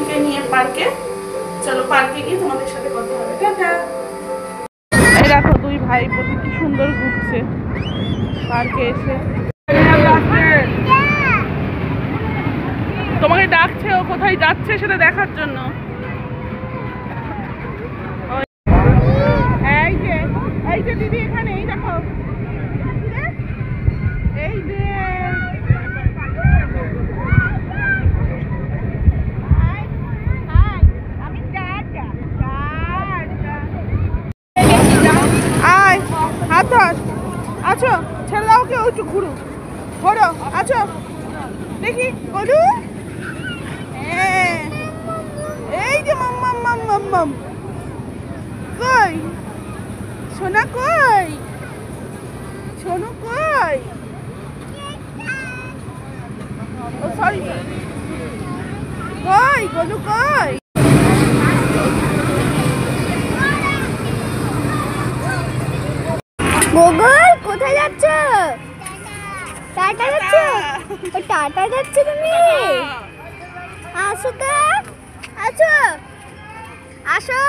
গৌতমকে নিয়ে পার্কে। চলো পার্কে গিয়ে তোমাদের সাথে কথা হবে। টাটা। এই দেখো দুই ভাই বোন কি সুন্দর ঘুরছে পার্কে এসে। তোমাকে ডাকছে, ও কোথায় যাচ্ছে সেটা দেখার জন্য। এই যে দিদি এখানে, এই দেখো, এই যে আয়, হাত ধর, আছো, ছেড়ে দাও, কেউ একটু ঘুরু, ঘোরো, আছো, দেখি বলু। এই যে মাম্মাম মাম্মাম মাম, কই সোনা, কই সোনু, কই, ও সরি, কই গলু, কই। গোগল কোথায় যাচ্ছ? টাটা যাচ্ছ? ও টাটা যাচ্ছ তুমি? আসো তো, আসো আসো।